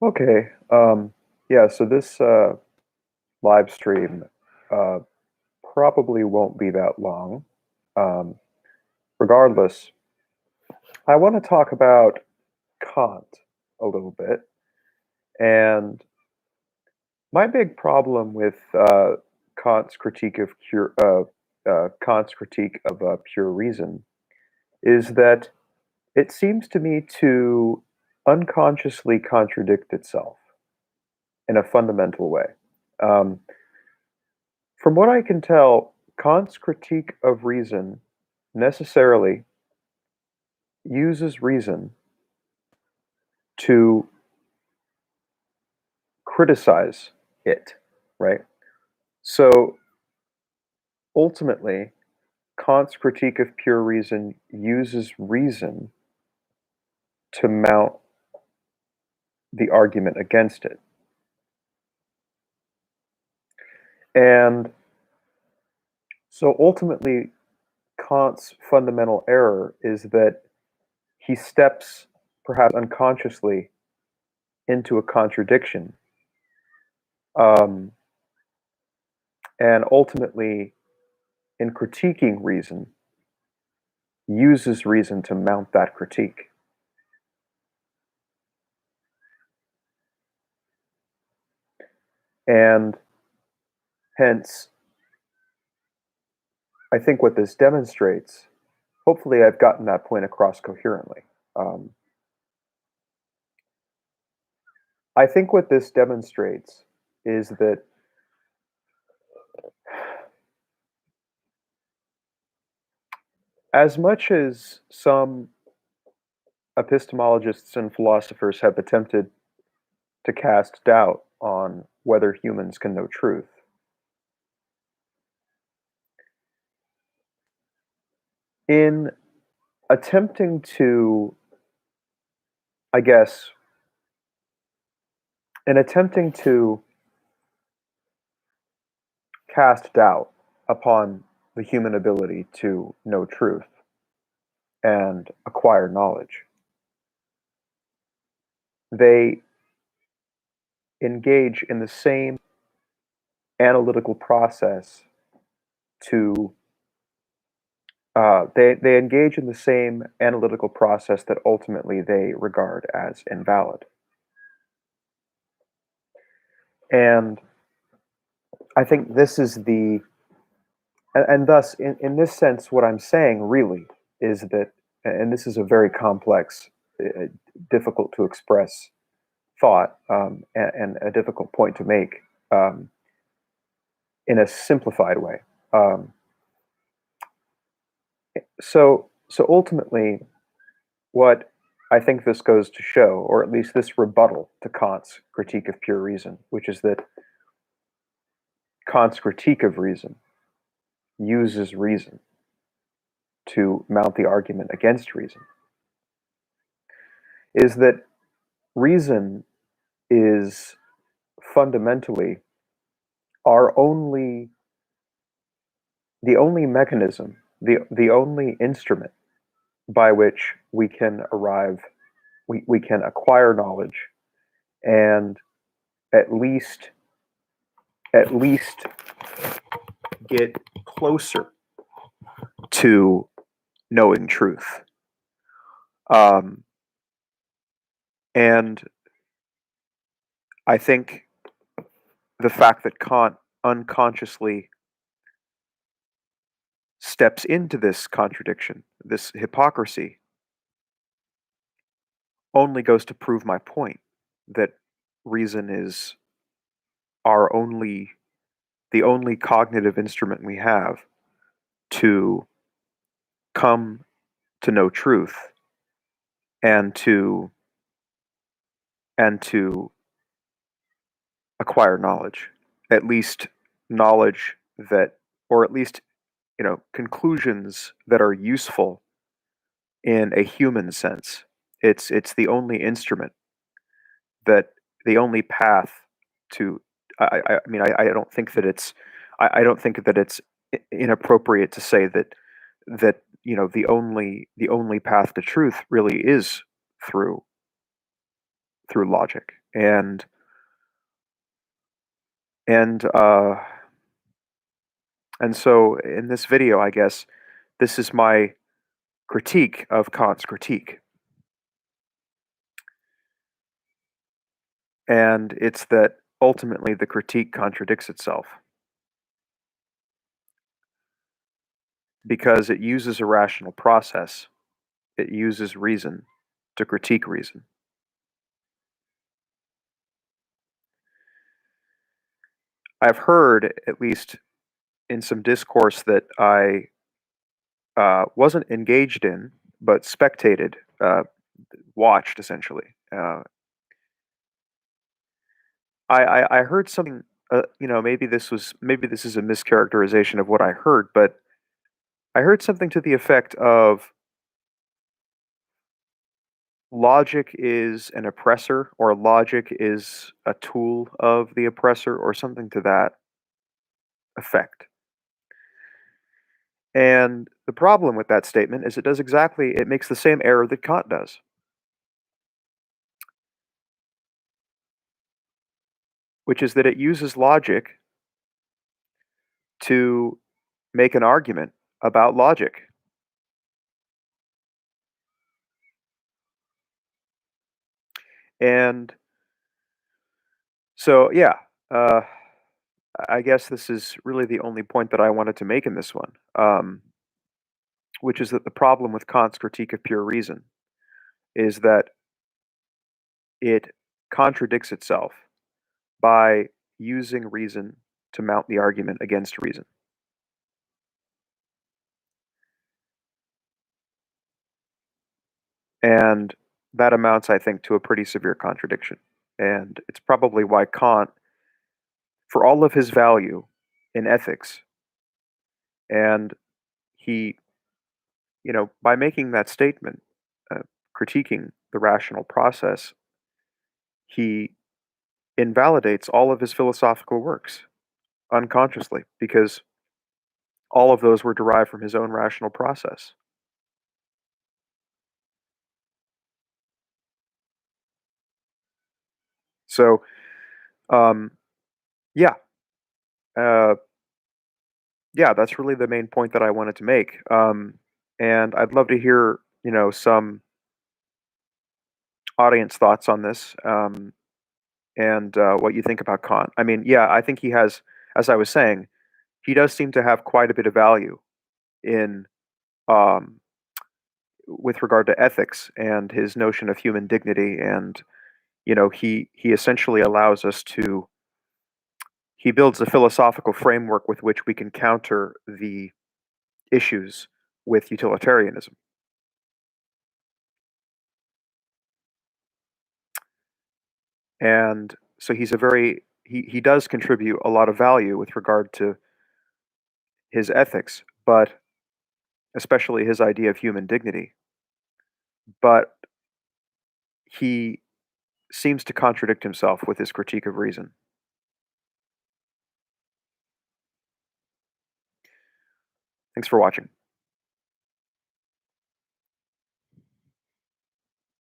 Okay. Yeah, so this live stream uh, probably won't be that long. Um, Regardless, I want to talk about Kant a little bit. And my big problem with Kant's critique of pure reason is that it seems to me to unconsciously contradict itself in a fundamental way. Um, From what I can tell, Kant's critique of reason necessarily uses reason to criticize it, right? So ultimately, Kant's critique of pure reason uses reason to mount the argument against it. And so ultimately, Kant's fundamental error is that he steps, perhaps unconsciously, into a contradiction. Um, and ultimately, in critiquing reason, uses reason to mount that critique. And hence, I think what this demonstrates, hopefully, I've gotten that point across coherently. Um, I think what this demonstrates is that as much as some epistemologists and philosophers have attempted to cast doubt on whether humans can know truth, in attempting to, I guess, in attempting to cast doubt upon the human ability to know truth and acquire knowledge, they engage in the same analytical process to they engage in the same analytical process that ultimately they regard as invalid. And I think this is and thus, in this sense, what I'm saying really is that, and this is a very complex, difficult to express thought, and a difficult point to make um, in a simplified way. Um, so ultimately, what I think this goes to show, or at least this rebuttal to Kant's critique of pure reason, which is that Kant's critique of reason uses reason to mount the argument against reason, is that reason is fundamentally our only the only mechanism, the only instrument by which we can we can acquire knowledge and at least at least get closer to knowing truth. Um, and I think the fact that Kant unconsciously steps into this contradiction, this hypocrisy, only goes to prove my point that reason is our only the only cognitive instrument we have to come to know truth and to acquire knowledge, at least knowledge that, or at least conclusions that are useful in a human sense. It's the only instrument, that the only path to. I mean, I don't think that I don't think that it's inappropriate to say that the only path to truth really is through through logic. And and so in this video, I guess this is my critique of Kant's critique. And it's that ultimately the critique contradicts itself because it uses a rational process, it uses reason to critique reason. I've heard, at least in some discourse that I wasn't engaged in, but spectated, watched essentially. I heard something. Maybe this is a mischaracterization of what I heard, but I heard something to the effect of logic is an oppressor, or logic is a tool of the oppressor, or something to that effect. And the problem with that statement is it makes the same error that Kant does, which is that it uses logic to make an argument about logic. And so, yeah, uh, I guess this is really the only point that I wanted to make in this one, which is that the problem with Kant's critique of pure reason is that it contradicts itself by using reason to mount the argument against reason. And that amounts, I think, to a pretty severe contradiction. And it's probably why Kant, for all of his value in ethics, and he, by making that statement, uh, critiquing the rational process, he invalidates all of his philosophical works unconsciously because all of those were derived from his own rational process. So, um, yeah, uh, yeah, that's really the main point that I wanted to make. And I'd love to hear, some audience thoughts on this, and what you think about Kant. I mean, yeah, I think he has, as I was saying, he does seem to have quite a bit of value in um, with regard to ethics and his notion of human dignity, and he essentially allows us to he builds a philosophical framework with which we can counter the issues with utilitarianism. And so he does contribute a lot of value with regard to his ethics, but especially his idea of human dignity. But he seems to contradict himself with his critique of reason. Thanks for watching.